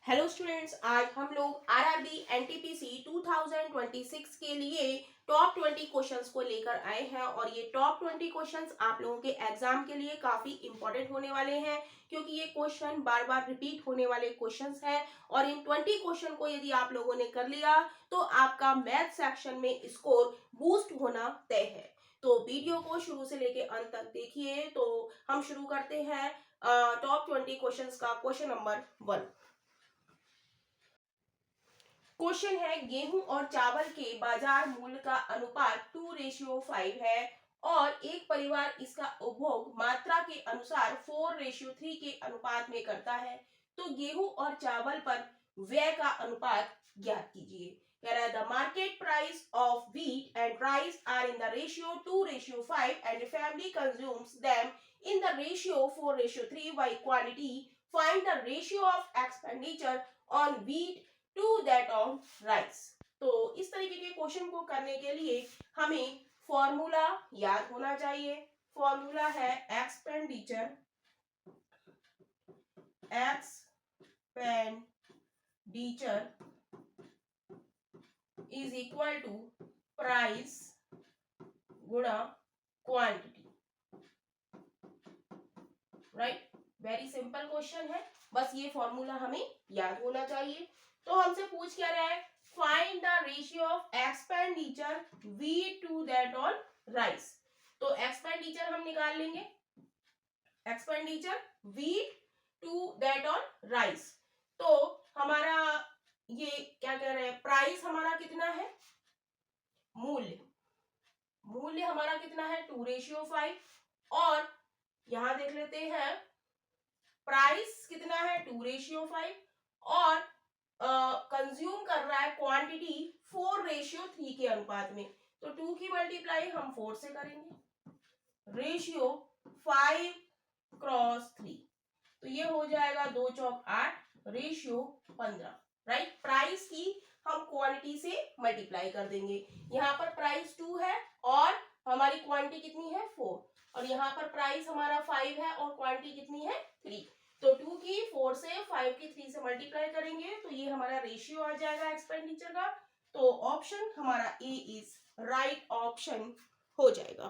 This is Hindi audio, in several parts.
हेलो स्टूडेंट्स, आज हम लोग आरआरबी एनटीपीसी 2026 के लिए टॉप 20 क्वेश्चंस को लेकर आए हैं और ये टॉप 20 क्वेश्चंस आप लोगों के एग्जाम के लिए काफी इंपॉर्टेंट होने वाले हैं क्योंकि ये क्वेश्चन बार बार रिपीट होने वाले क्वेश्चंस हैं और इन 20 क्वेश्चन को यदि आप लोगों ने कर लिया तो आपका मैथ सेक्शन में स्कोर बूस्ट होना तय है। तो वीडियो को शुरू से लेके अंत तक देखिए। तो हम शुरू करते हैं टॉप 20 क्वेश्चंस का। क्वेश्चन नंबर 1 क्वेश्चन है, गेहूं और चावल के बाजार मूल्य का अनुपात 2:5 है और एक परिवार इसका उपभोग मात्रा के अनुसार 4:3 के अनुपात में करता है, तो गेहूं और चावल पर व्यय का अनुपात ज्ञात कीजिए। कह रहा है the market price of wheat and rice are in the ratio 2:5 and family consumes them in the ratio 4:3 by quantity. Find the ratio of expenditure on wheat to that on rice. तो इस तरीके के क्वेश्चन को करने के लिए हमें फॉर्मूला याद होना चाहिए। फॉर्मूला है expenditure is equal to price गुणा quantity. Right, very simple question है, बस ये फॉर्मूला हमें याद होना चाहिए। तो हमसे पूछ क्या रहा है, find the ratio of expenditure wheat to that on rice. तो एक्सपेंडिचर हम निकाल लेंगे, expenditure wheat to that on rice. तो हमारा ये क्या कह रहे हैं, प्राइस हमारा कितना है, मूल्य मूल्य हमारा कितना है 2:5 और यहां देख लेते हैं प्राइस कितना है 2:5 और कंज्यूम कर रहा है क्वांटिटी 4:3 के अनुपात में। तो 2 की मल्टीप्लाई हम 4 से करेंगे, रेशियो 5:3। तो ये हो जाएगा 2 चौक 8, रेशियो 15। राइट, प्राइस की हम क्वांटिटी से मल्टीप्लाई कर देंगे। यहाँ पर प्राइस 2 है और हमारी क्वांटिटी कितनी है 4 और यहाँ पर प्राइस हमारा 5 है और क्वांटिटी कितनी है 3। तो 2 की 4 से 5 की 3 से मल्टीप्लाई करेंगे तो ये हमारा रेशियो आ जाएगा एक्सपेंडिचर का। तो ऑप्शन हमारा ए इज राइट ऑप्शन हो जाएगा।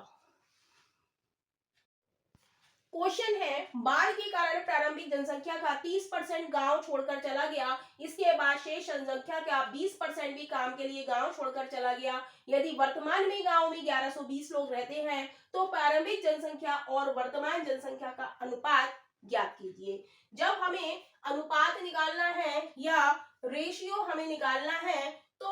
क्वेश्चन है, बाढ़ के कारण प्रारंभिक जनसंख्या का 30% गांव छोड़कर चला गया, इसके बाद शेष जनसंख्या का 20% भी काम के लिए गांव छोड़कर चला गया। यदि वर्तमान में गांव में 1120 लोग रहते हैं तो प्रारंभिक जनसंख्या और वर्तमान जनसंख्या का अनुपात ज्ञात कीजिए। जब हमें अनुपात निकालना है या रेशियो हमें निकालना है तो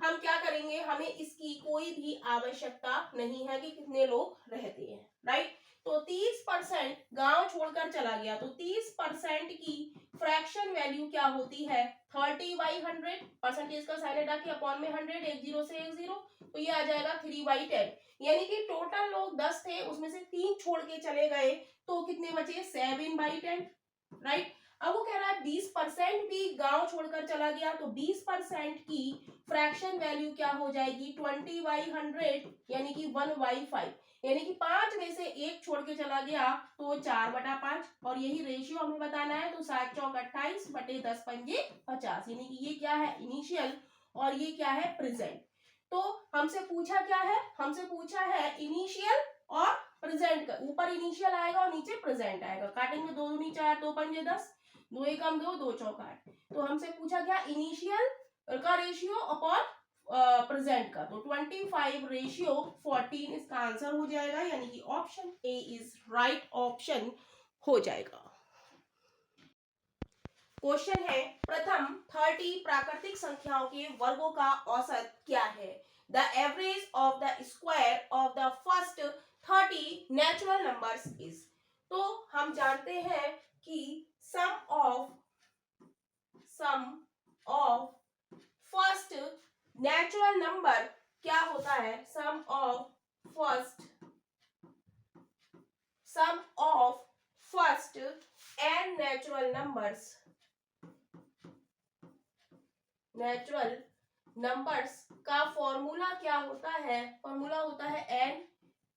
हम क्या करेंगे, हमें इसकी कोई भी आवश्यकता नहीं है कि कितने लोग रहते हैं। राइट, तो 30% गांव छोड़कर चला गया तो 30% की फ्रैक्शन वैल्यू क्या होती है 30/100। परसेंटेज का साइन हटा के अपॉन में 100, एक 0 से एक 0, तो ये आ जाएगा 3/10। यानी कि टोटल लोग 10 थे, उसमें से 3 छोड़ के चले गए तो कितने बचे 7/10। राइट, अब वो कह रहा है 20% भी गांव छोड़कर चला गया तो 20% की फ्रैक्शन वैल्यू क्या हो जाएगी 20/100 यानी कि 1/5। यानी कि 5 में से एक छोड़ के चला गया तो 4/5 और यही रेशियो हमें बताना है। तो 7 चौक 28 बटे 10 पंजे 50, यानी कि ये क्या है इनिशियल और ये क्या है प्रेजेंट। तो हमसे पूछा क्या है, हमसे पूछा है इनिशियल और प्रेजेंट का। ऊपर इनिशियल आएगा और नीचे प्रेजेंट आएगा। काटेंगे 2 दूनी 4, 2 पंजे 10, 2 एकम 2, 2 चौक 8। तो हमसे पूछा क्या इनिशियल का रेशियो अपॉन प्रेजेंट का। तो 25:14 इसका आंसर हो जाएगा, यानी कि option A is right option हो जाएगा। क्वेश्चन है, प्रथम 30 प्राकृतिक संख्याओं के वर्गों का औसत क्या है। The average of the square of the first 30 natural numbers is. तो हम जानते हैं कि sum of first natural number क्या होता है, sum of first N natural numbers का फॉर्मूला क्या होता है, फॉर्मूला होता है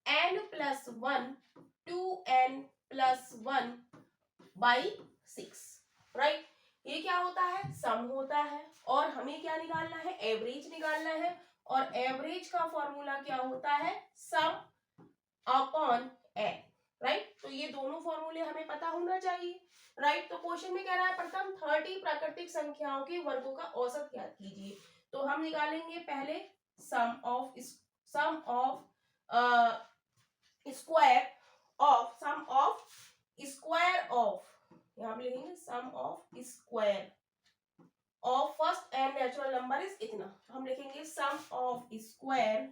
n+1 2n+1/6। राइट, ये क्या होता है, सम होता है, और हमें क्या निकालना है, एवरेज निकालना है, और एवरेज का फॉर्मूला क्या होता है, सम अपॉन एन, राइट। तो ये दोनों फॉर्मूले हमें पता होना चाहिए, राइट। तो क्वेश्चन में कह रहा है प्रथम 30 प्राकृतिक संख्याओं के वर्गों का औसत ज्ञात कीजिए। तो हम निकालेंगे पहले sum of square of square of, यहाँ पे लिखेंगे sum of square of first N natural number is इतना। हम लिखेंगे sum of square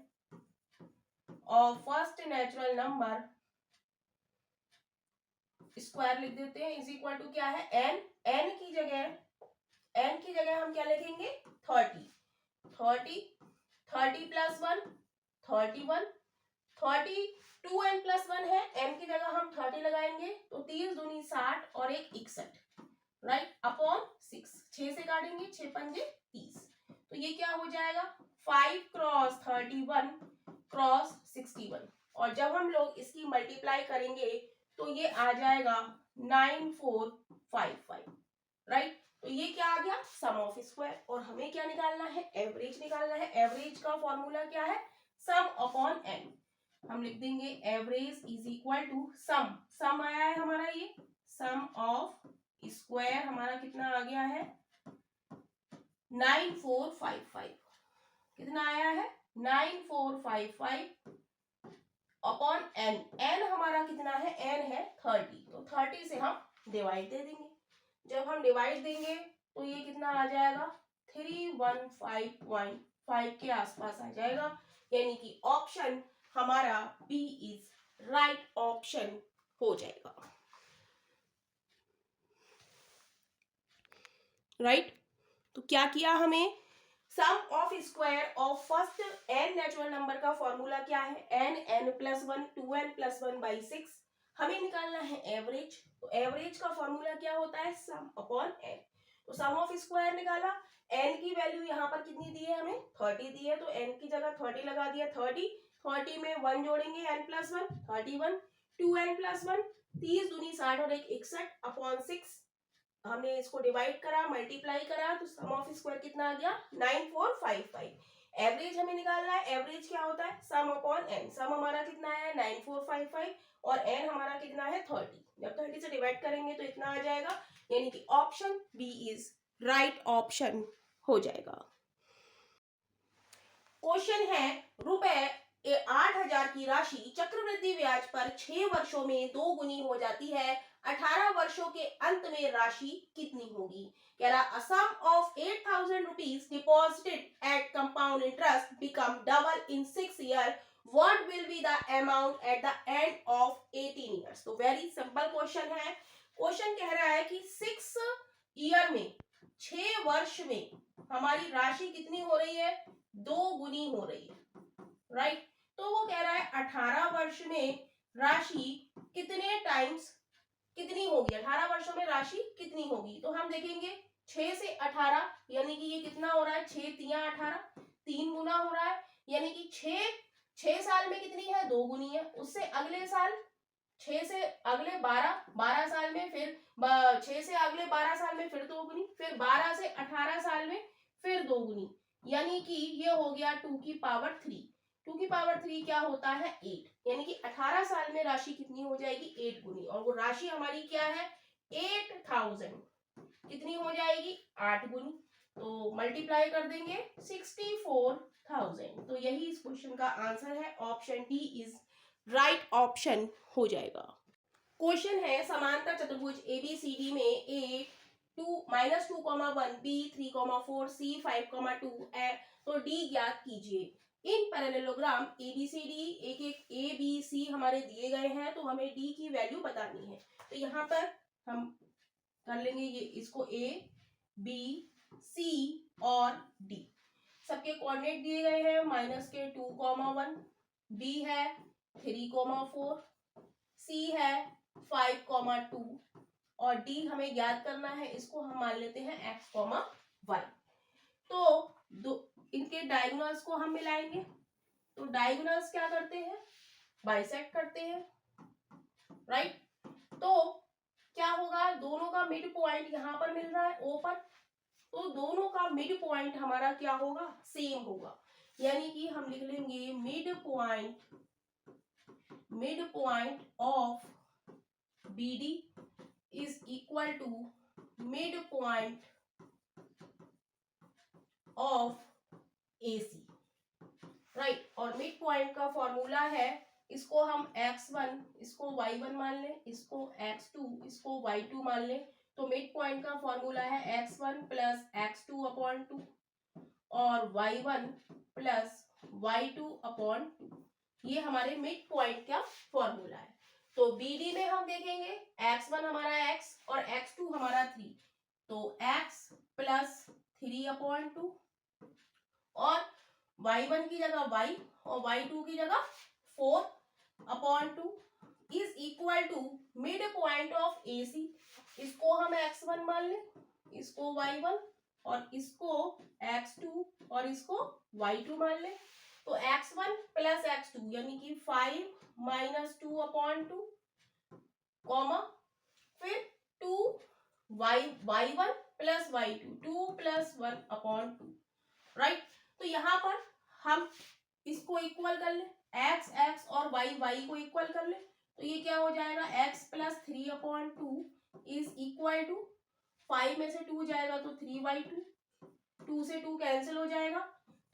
of first natural number, square लिख देते हैं, इज इक्वल टू क्या है, एन। एन की जगह हम क्या लिखेंगे, 30 प्लस 1 31, 32n प्लस 1 है, n की जगह हम 30 लगाएंगे, तो 30 दूनी 60 और 1 61, राइट, अपॉन 6, 6 से काटेंगे, 6 पंजे 30, तो ये क्या हो जाएगा 5 क्रॉस 31 क्रॉस 61, और जब हम लोग इसकी मल्टीप्लाई करेंगे तो ये आ जाएगा 9455, राइट। तो ये क्या आ गया, सम ऑफ स्क्वायर, और हमें क्या निकालना है, एवरेज निकालना है। एवरेज का फॉर्मूला क्या है, सम अपॉन एन। हम लिख देंगे average is equal to some आया है हमारा, ये सम ऑफ स्क्वायर हमारा कितना आ गया है 9455, कितना आया है 9455 अपॉन एन। एन हमारा कितना है, एन है 30, तो 30 से हम डिवाइड दे देंगे। जब हम डिवाइड देंगे तो ये कितना आ जाएगा 315.5 के आसपास आ जाएगा, यानी कि ऑप्शन हमारा बी इज राइट ऑप्शन हो जाएगा, राइट। तो क्या किया हमें, sum of square of first N natural number का फॉर्मूला क्या है, n plus 1 2n plus 1 by 6। हमें निकालना है एवरेज, तो एवरेज का फॉर्मूला क्या होता है, सम अपॉन एन। तो सम ऑफ स्क्वायर निकाला, n की वैल्यू यहाँ पर कितनी दी है, हमें 30 दी है, तो n की जगह 30 लगा दिया, 30 में 1 जोड़ेंगे, n प्लस 1 31, 2n प्लस 1 30 दूनी 60 और 1 61 अपॉन 6। हमने इसको डिवाइड करा, मल्टीप्लाई करा, तो सम ऑफ स्क्वायर कितना आ गया 9455। एवरेज हमें निकालना है, एवरेज क्या होता है, सम अपॉन एन। सम हमारा कितना है 9455 और एन हमारा कितना है 30। जब 30 से डिवाइड करेंगे तो इतना आ जाएगा, यानी कि option B is right option हो जाएगा। क्वेश्चन है रुपए 8000 की राशि चक्रवृद्धि ब्याज पर 6 वर्षों में 2 गुनी हो जाती है, 18 वर्षों के अंत में राशि कितनी होगी। कह रहा a sum of 8000 rupees deposited at compound interest become double in 6 years, what will be the amount at the end of 18 years। तो वेरी सिंपल क्वेश्चन है। क्वेश्चन कह रहा है कि 6 ईयर में, 6 वर्ष में हमारी राशि कितनी हो रही है, 2 गुनी हो रही है, राइट। तो वो कह रहा है 18 वर्ष में राशि कितने टाइम्स कितनी होगी, 18 वर्षों में राशि कितनी होगी। तो हम देखेंगे 6 से 18, यानी कि ये कितना हो रहा है 6 तिया 18, 3 गुना हो रहा है, यानी कि 6 साल में कितनी है 2 गुनी है। उससे अगले साल 6 से अगले 12 साल में फिर 6 से अगले 12 साल में फिर 2 गुनी, फिर 12 से 18 साल में फिर 2 गुनी, यानी कि ये हो गया 2 की पावर 3। 2 की पावर 3 क्या होता है 8, यानी कि 18 साल में राशि कितनी हो जाएगी 8 गुनी, और वो राशि हमारी क्या है 8000, कितनी हो जाएगी 8 गुनी। तो मल्टीप्लाई कर देंगे 64000। तो यही इस क्वेश्चन का आंसर है, option D is right option हो जाएगा। क्वेश्चन है समांतर चतुर्भुज ABCD में A 2-2,1 B 3,4 C 5,2 तो D ज्ञात कीजिए। इन पैरेललोग्राम ABCD एक A B C हमारे दिए गए हैं, तो हमें D की वैल्यू बतानी है। तो यहाँ पर हम कर लेंगे ये इसको A B C और D, सबके कोऑर्डिनेट दिए गए हैं, -2,1 B है 3,4 C है 5,2 और D हमें ज्ञात करना है, इसको हम मान लेते हैं x, y। तो इनके डायगोनल्स को हम मिलाएंगे, तो डायगोनल्स क्या करते हैं बाइसेक्ट करते हैं, राइट। तो क्या होगा, दोनों का मिड पॉइंट यहाँ पर मिल रहा है O पर, तो दोनों का मिड पॉइंट हमारा क्या होगा, सेम होगा। यानी कि हम लिख लेंगे mid point of BD is equal to mid point of AC, right. और मिड पॉइंट का फॉर्मूला है, इसको हम x1 इसको y1 मान लें, इसको x2 इसको y2 मान लें। तो मिड पॉइंट का फॉर्मूला है x1 प्लस x2 अपॉन 2 और y1 प्लस y2 अपॉन 2। ये हमारे मिड पॉइंट का फॉर्मूला है। तो BD में हम देखेंगे x1 हमारा x और x2 हमारा 3, तो x प्लस 3 अपॉन 2 और y1 की जगह y और y2 की जगह 4 upon 2 is equal to mid point of AC। इसको हम x1 मान लें, इसको y1 और इसको x2 और इसको y2 मान लें। तो x1 प्लस x2 यानी कि 5 माइनस 2 अपॉन 2 कॉमा फिर 2 y1 plus y2 2 plus 1 upon 2, right. तो यहाँ पर हम इसको इक्वल कर ले, x x और y y को इक्वल कर ले, तो ये क्या हो जाएगा x plus 3 upon 2 is equal to 5 में से 2 जाएगा तो 3/2, 2 से 2 कैंसिल हो जाएगा,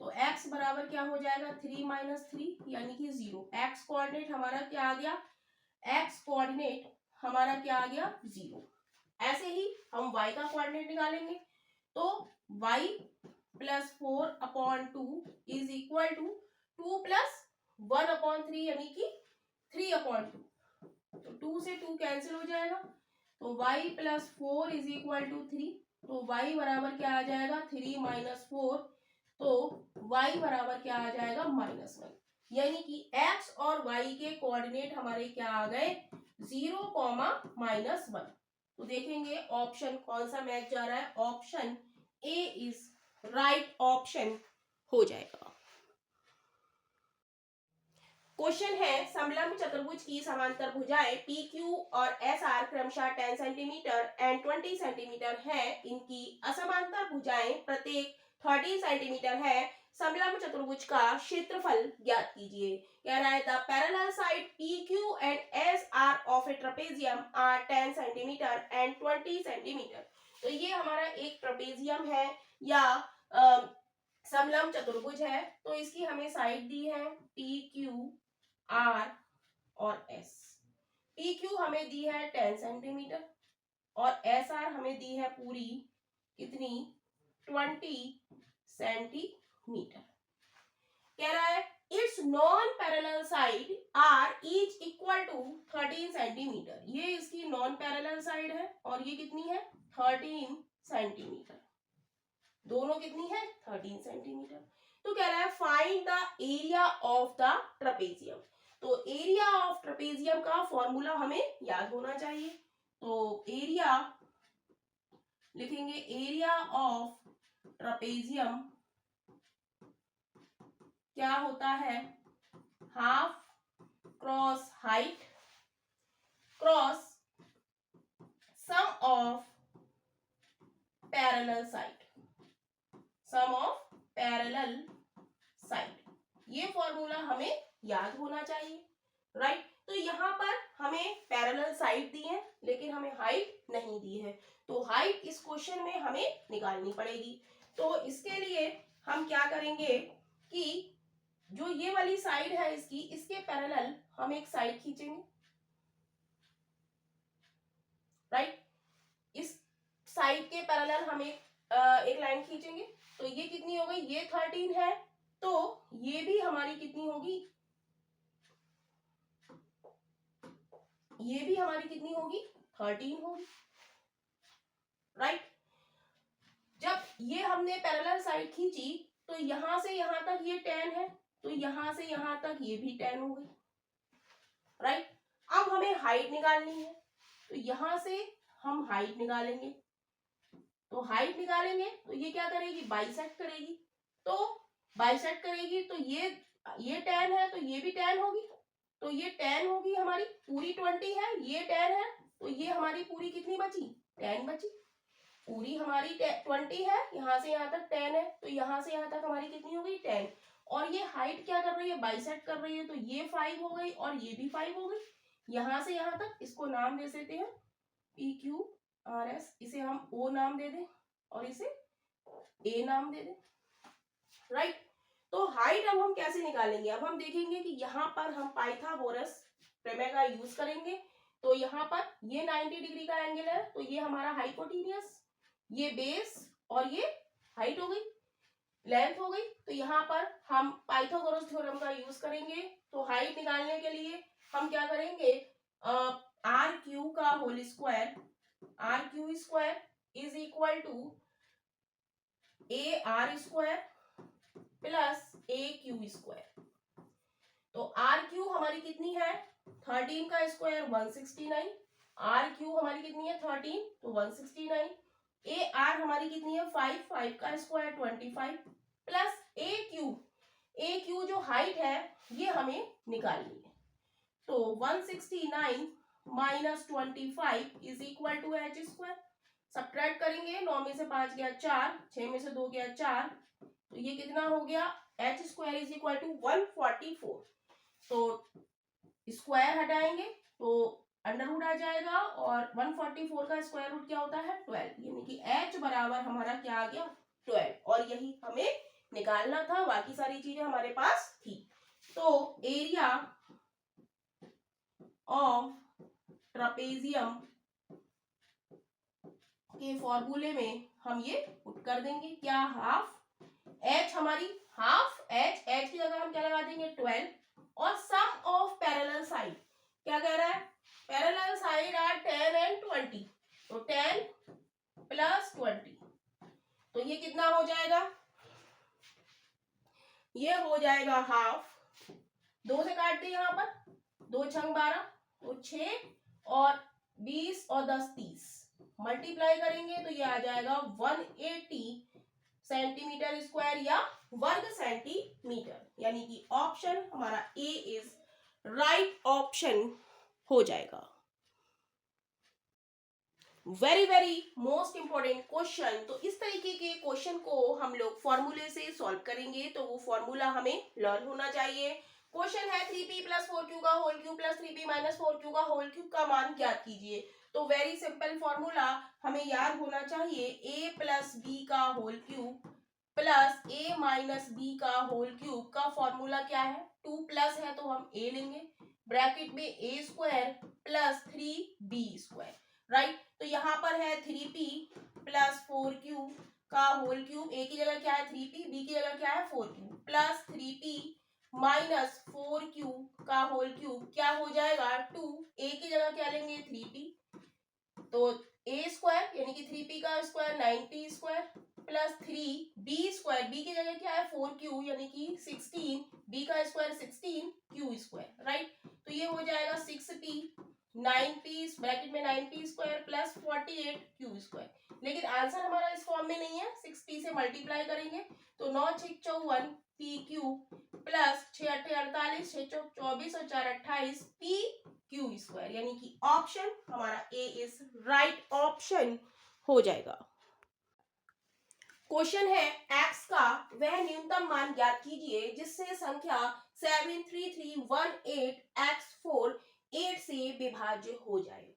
तो x बराबर क्या हो जाएगा 3 माइनस 3 यानी कि 0। x कोऑर्डिनेट हमारा क्या आ गया, x कोऑर्डिनेट हमारा क्या आ गया 0। ऐसे ही हम y का कोऑर्डिनेट निकालेंगे, तो y plus 4 upon 2 is equal to 2 plus 1 upon 3 यानी कि 3 अपॉन 2, तो 2 से 2 कैंसिल हो जाएगा, तो y plus 4 is equal to 3, तो y बराबर क्या आ जाएगा 3 माइनस 4, तो y बराबर क्या आ जाएगा -1। यानी कि x और y के कोऑर्डिनेट हमारे क्या आ गए 0, -1। तो देखेंगे ऑप्शन कौन सा मैच जा रहा है, option A is right option हो जाएगा। क्वेश्चन है समलंब चतुर्भुज की समांतर भुजाएं PQ और SR क्रमशः 10 सेंटीमीटर एंड 20 सेंटीमीटर है। इनकी असमांतर भुजाएं प्रत्येक 30 सेंटीमीटर है। समलंब चतुर्भुज का क्षेत्रफल ज्ञात कीजिए। कह रहा है the parallel side PQ and SR of a trapezium are 10 centimetre and 20 centimetre. तो ये हमारा एक ट्रेपेजियम है या समलंब चतुर्भुज है। तो इसकी हमें साइड दी है PQ R और S। PQ हमें दी है 10 सेंटीमीटर और SR हमें दी है पूरी कितनी 20 सेंटीमीटर। कह रहा है it's non parallel side are each equal to 13 centimetre. ये इसकी नॉन पैरेलल साइड है और ये कितनी है 13 सेंटीमीटर। दोनों कितनी है 13 सेंटीमीटर। तो कह रहा है find the area of the trapezium. तो एरिया ऑफ ट्रेपेजियम का फॉर्मूला हमें याद होना चाहिए। तो एरिया लिखेंगे, एरिया ऑफ ट्रेपेजियम क्या होता है half cross height cross sum of parallel side, sum of parallel side. ये फॉर्मूला हमें याद होना चाहिए, राइट। तो यहाँ पर हमें पैरेलल साइड दी है लेकिन हमें हाइट नहीं दी है, तो हाइट इस क्वेश्चन में हमें निकालनी पड़ेगी। तो इसके लिए हम क्या करेंगे कि जो ये वाली साइड है इसकी, इसके पैरेलल हम एक साइड खींचेंगे, राइट। इस साइड के पैरेलल हम एक लाइन खींचेंगे, तो ये कितनी हो गई, ये 13 है, तो ये भी हमारी कितनी होगी, ये भी हमारी कितनी होगी 13 होगी, राइट। जब ये हमने पैरेलल साइड खींची तो यहां से यहां तक ये 10 है, तो यहां से यहां तक ये भी 10 हो गई, राइट। अब हमें हाइट निकालनी है, तो यहां से हम हाइट निकालेंगे, तो हाइट निकालेंगे तो ये क्या करेगी बाइसेक्ट करेगी, तो बाइसेक्ट करेगी तो ये 10 है तो ये भी 10 होगी, तो ये 10 होगी हमारी पूरी 20 है, ये 10 है तो ये हमारी पूरी कितनी बची 10 बची। पूरी हमारी 20 है, यहाँ से यहाँ तक 10 है, तो यहाँ से यहाँ तक हमारी कितनी हो गई 10। और ये हाइट क्या कर रही है, बाइसेक्ट कर रही है, तो ये 5 हो गई और ये भी 5 हो गई। यहाँ से यहाँ तक इसको नाम दे देते हैं PQRS, इसे हम O नाम दे दें और इसे A नाम दे दें, राइट। तो हाइट अब हम कैसे निकालेंगे, अब हम देखेंगे कि यहाँ पर हम पाइथागोरस प्रमेय का यूज करेंगे। तो यहाँ पर ये 90 डिग्री का एंगल है, तो ये हमारा हाइपोटेनियस, ये बेस और ये हाइट हो गई, लेंथ हो गई। तो यहाँ पर हम पाइथागोरस थ्योरम का यूज करेंगे। तो हाइट निकालने के लिए हम क्या करेंगे, आर क्यू का whole square, R Q square is equal to A R square plus A Q square. तो आर क्यू हमारी कितनी है, 13 का स्क्वायर 169, आर क्यू हमारी कितनी है 13, तो 169। ए आर हमारी कितनी है 5 का स्क्वायर 25 प्लस ए क्यू जो हाइट है ये हमें निकालनी है। तो 169 minus 25 is equal to H square. Subtract करेंगे, 9 में से 5 गया 4, 6 में से 2 गया 4, तो ये कितना हो गया, H square is equal to 144। तो स्क्वायर हटाएंगे तो अंडर रूट आ जाएगा और 144 का स्क्वायर रूट क्या होता है 12, यानी कि h बराबर हमारा क्या आ गया 12। और यही हमें निकालना था, बाकी सारी चीजें हमारे पास थी। तो एरिया ऑफ ट्रापेजियम के फॉर्मूले में हम ये पुट कर देंगे, क्या हाफ h हमारी हाफ h की जगह हम क्या लगा देंगे 12 और सम ऑफ पैरेलल साइड, क्या कह रहा है, पैरेलल साइड आर 10 एंड 20, तो 10 प्लस 20, तो ये कितना हो जाएगा, ये हो जाएगा हाफ। 2 से काट दे, यहाँ पर 2 छंग 12, तो 6 और 20 और 10 30, मल्टीप्लाई करेंगे तो ये आ जाएगा 180 सेंटीमीटर स्क्वायर या वर्ग सेंटीमीटर, यानी कि ऑप्शन हमारा ए इज राइट ऑप्शन हो जाएगा। Very very most important question. तो इस तरीके के क्वेश्चन को हम लोग फॉर्मूले से सॉल्व करेंगे, तो वो फॉर्मूला हमें लर्न होना चाहिए। क्वेश्चन है 3p प्लस 4q का whole cube plus 3p minus 4q का होल क्यूब का मान ज्ञात कीजिए। तो वेरी सिंपल फॉर्मूला हमें याद होना चाहिए, a प्लस बी का whole cube plus a minus B का होल क्यूब का फॉर्मूला क्या है, 2 प्लस है तो हम a लेंगे, ब्रैकेट में a square plus 3b square, right. तो यहाँ पर है 3p प्लस 4q का होल क्यूब, a की जगह क्या है 3p, b की जगह क्या है 4q, plus 3p minus 4q का होल क्यूब क्या हो जाएगा 2, a की जगह क्या लेंगे 3p, तो a स्क्वायर यानी कि 3p का square 9p square plus 3b square, b की जगह क्या है 4q यानी कि 16, b का स्क्वायर 16q स्क्वायर, राइट। तो ये हो जाएगा 6p 9p ब्रैकेट में 9p square plus 48q square. लेकिन आंसर हमारा इस फॉर्म में नहीं है, 6p से मल्टीप्लाई करेंगे तो 9 6 54 pq प्लस 6 8 48 6 चौक 24 और 4 28 pq स्क्वायर, यानी कि ऑप्शन हमारा ए इज राइट ऑप्शन हो जाएगा। क्वेश्चन है x का वह न्यूनतम मान ज्ञात कीजिए जिससे संख्या 73318 x4 8 से विभाज्य हो जाए।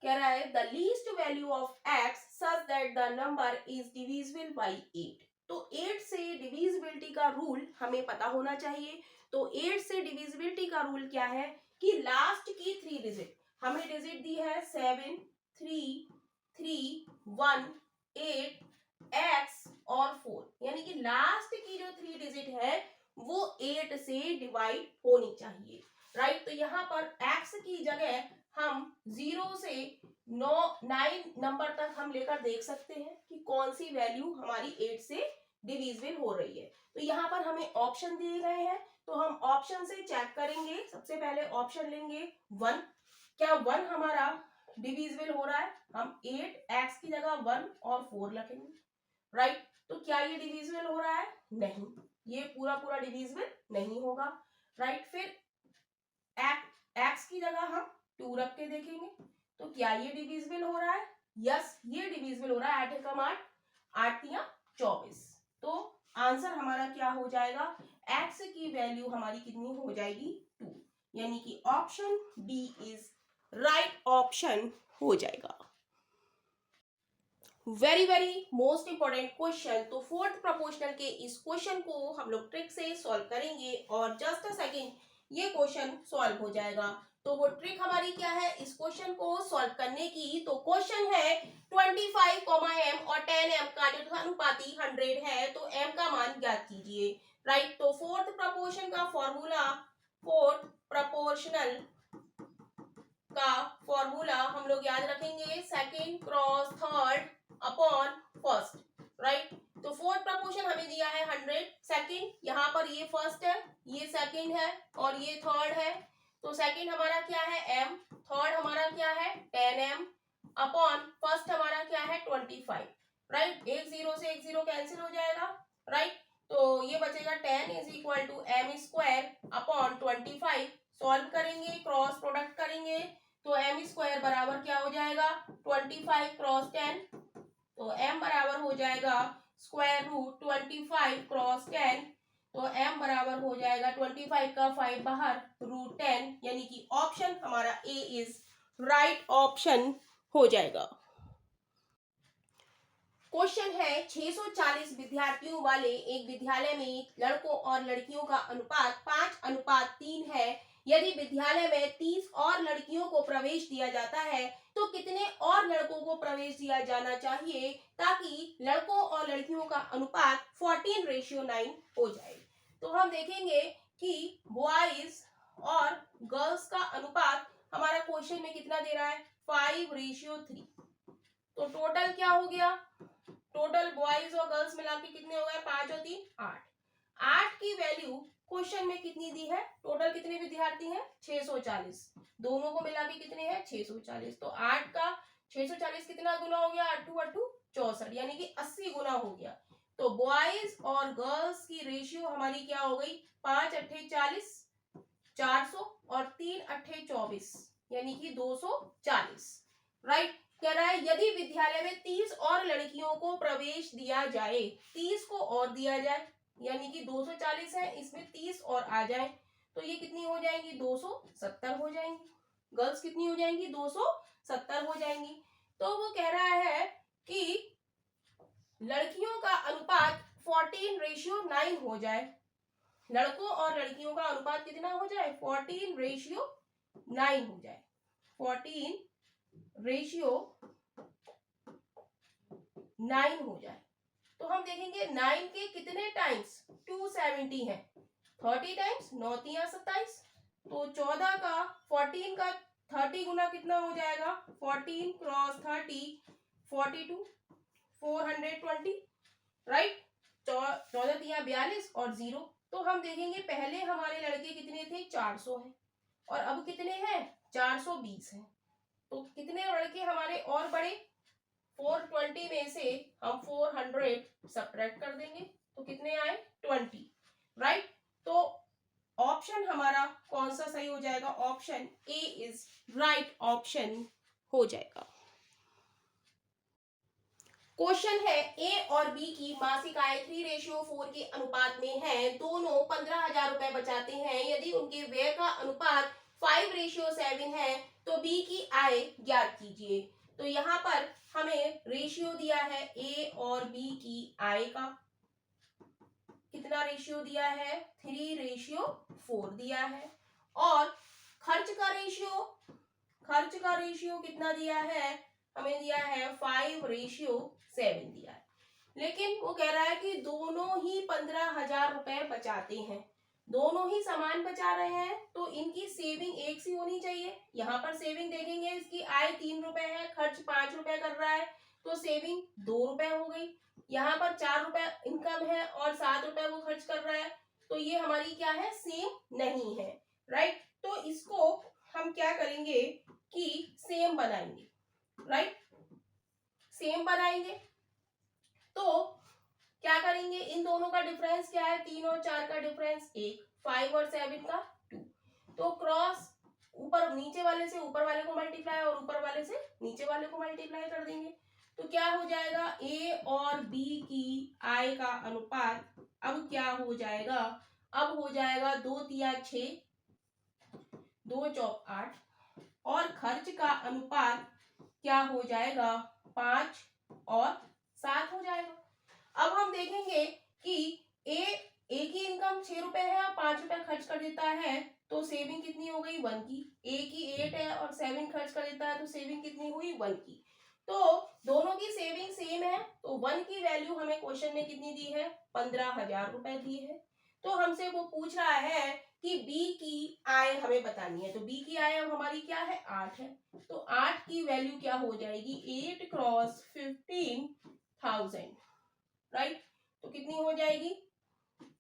कह रहा है the least value of x such that the number is divisible by 8। तो 8 से डिविजिबिलिटी का रूल हमें पता होना चाहिए। तो 8 से डिविजिबिलिटी का रूल क्या है कि लास्ट की 3 डिजिट, हमें डिजिट दी है 7 3 3 1 8 x और 4, यानी कि लास्ट की जो 3 डिजिट है वो 8 से डिवाइड होनी चाहिए, राइट। तो यहाँ पर x की जगह हम 0 से 9 नंबर तक हम लेकर देख सकते हैं कि कौन सी वैल्यू हमारी 8 से डिविजिबल हो रही है। तो यहाँ पर हमें ऑप्शन दिए गए हैं, तो हम ऑप्शन से चेक करेंगे। सबसे पहले ऑप्शन लेंगे 1, क्या 1 हमारा डिविजिबल हो रहा है, हम 8x की जगह 1 और 4 रखेंगे, राइट। तो क्या ये डिविजिबल हो रहा है, नहीं, ये पूरा पूरा डिविजिबल नहीं होगा, राइट। फिर x की जगह हम 2 रख के देखेंगे, तो क्या ये डिविजिबल हो रहा है, यस, ये डिविजिबल हो रहा है। 8 एकम 8, 8 तिया 24। तो आंसर हमारा क्या हो जाएगा, x की वैल्यू हमारी कितनी हो जाएगी 2, यानी कि option B is right option हो जाएगा। Very very most important question. तो फोर्थ प्रोपोर्शनल के इस क्वेश्चन को हम लोग ट्रिक से सॉल्व करेंगे और जस्ट अ सेकेंड ये क्वेश्चन सॉल्व हो जाएगा। तो वो ट्रिक हमारी क्या है इस क्वेश्चन को सॉल्व करने की, तो क्वेश्चन है 25, m और 10m का जो अनुपाती 100 है, तो m का मान ज्ञात कीजिए। राइट, तो फोर्थ प्रोपोर्शन का फॉर्मूला, फोर्थ प्रोपोर्शनल का फॉर्मूला हम लोग याद रखेंगे, second cross third upon first. Right, तो फोर्थ प्रपोर्शन हमें दिया है 100, सेकंड यहाँ पर ये फर्स्ट है, ये सेकंड है और ये थर्ड है। तो सेकंड हमारा क्या है m, थर्ड हमारा क्या है 10m अपॉन फर्स्ट हमारा क्या है 25। राइट, एक जीरो से एक जीरो कैंसिल हो जाएगा। राइट, तो ये बचेगा 10 is equal to M square upon 25। Solve करेंगे, क्रॉस प्रोडक्ट करेंगे, तो एम स्क्वायर बराबर क्या हो जाएगा 25 क्रॉस 10, तो m बराबर हो जाएगा स्क्वायर रूट 25 क्रॉस 10, तो m बराबर हो जाएगा 25 का 5 बाहर रूट 10, यानी कि ऑप्शन हमारा ए इज राइट ऑप्शन हो जाएगा। क्वेश्चन है 640 विद्यार्थियों वाले एक विद्यालय में लड़कों और लड़कियों का अनुपात 5:3 है। यदि विद्यालय में 30 और लड़कियों को प्रवेश दिया जाता है तो कितने और लड़कों को प्रवेश दिया जाना चाहिए ताकि लड़कों और लड़कियों का अनुपात 14:9 हो जाए। तो हम देखेंगे कि बॉयज और गर्ल्स का अनुपात हमारा क्वेश्चन में कितना दे रहा है 5:3। तो टोटल क्या हो गया, टोटल बॉयज और गर्ल्स मिला के कितने हो गए 5 और 3 8। 8 की वैल्यू क्वेश्चन में कितनी दी है, टोटल कितने विद्यार्थी हैं 640, दोनों को मिला के कितने हैं 640। तो 8 का 640 कितना गुना हो गया 8 8 64, यानी कि 80 गुना हो गया। तो बॉयज और गर्ल्स की रेशियो हमारी क्या हो गई 5 8 40 400 और 3 8 24, यानी कि 240। राइट, कह रहा है यदि विद्यालय में 30 और लड़कियों को प्रवेश दिया जाए, 30 को और दिया जाए, यानी कि 240 है, इसमें 30 और आ जाए तो ये कितनी हो जाएंगी 270 हो जाएंगी। गर्ल्स कितनी हो जाएंगी 270 हो जाएंगी। तो वो कह रहा है कि लड़कियों का अनुपात 14:9 हो जाए, लड़कों और लड़कियों का अनुपात कितना हो जाए 14:9 हो जाए, 14:9 हो जाए। तो हम देखेंगे 9 के कितने टाइम्स 270 है, 30 टाइम्स 9 तिया 27, तो 14 का 14 का 30 गुना कितना हो जाएगा 14 क्रॉस 30 42 420। राइट, 14 तिया 42 और 0। तो हम देखेंगे पहले हमारे लड़के कितने थे 400 हैं और अब कितने हैं 420 हैं। तो कितने लड़के हमारे और बड़े 420 में से हम 400 सब्ट्रैक्ट कर देंगे तो कितने आए 20। राइट, तो ऑप्शन हमारा कौन सा सही हो जाएगा, option A is right option हो जाएगा। क्वेश्चन है ए और बी की मासिक आय 3:4 के अनुपात में है, दोनों 15,000 रुपए बचाते हैं। यदि उनके व्यय का अनुपात 5:7 है तो बी की आय ज्ञात कीजिए। तो यहाँ पर हमें रेशियो दिया है ए और बी की आय का, कितना रेशियो दिया है 3:4 दिया है, और खर्च का रेशियो कितना दिया है, हमें दिया है 5:7 दिया है। लेकिन वो कह रहा है कि दोनों ही 15,000 रुपए बचाते हैं, दोनों ही सामान बचा रहे हैं, तो इनकी सेविंग एक सी होनी चाहिए। यहाँ पर सेविंग देखेंगे, इसकी आय 3 रुपए है, खर्च 5 रुपए कर रहा है, तो सेविंग 2 रुपए हो गई। यहाँ पर 4 रुपए इनकम है और 7 रुपए वो खर्च कर रहा है, तो ये हमारी क्या है सेम नहीं है। राइट, तो इसको हम क्या करेंगे कि सेम बनाएंगे। राइट, सेम बनाएंगे तो क्या करेंगे, इन दोनों का डिफरेंस क्या है 3 और 4 का डिफरेंस 1, 5 और 7 का 2, तो क्रॉस ऊपर नीचे वाले से ऊपर वाले को मल्टीप्लाई और ऊपर वाले से नीचे वाले को मल्टीप्लाई कर देंगे तो क्या हो जाएगा, ए और बी की आय का अनुपात अब क्या हो जाएगा, अब हो जाएगा 2 तिया 6, 2 चौक 8 और खर्च का अनुपात क्या हो जाएगा, 5 और 7 हो जाएगा। अब हम देखेंगे कि ए की इनकम 6 रुपए है और 5 रुपए खर्च कर देता है तो सेविंग कितनी हो गई, 1 की। ए की 8 है और 7 खर्च कर देता है तो सेविंग कितनी हुई, 1 की। तो दोनों की सेविंग सेम है तो 1 की वैल्यू हमें क्वेश्चन में कितनी दी है, 15,000 रुपए दी है। तो हमसे वो पूछ रहा है कि बी की आय हमें बतानी है, तो बी की आय अब हमारी क्या है, 8 है। तो 8 की वैल्यू क्या हो जाएगी, 8 क्रॉस 15,000, राइट। तो कितनी हो जाएगी,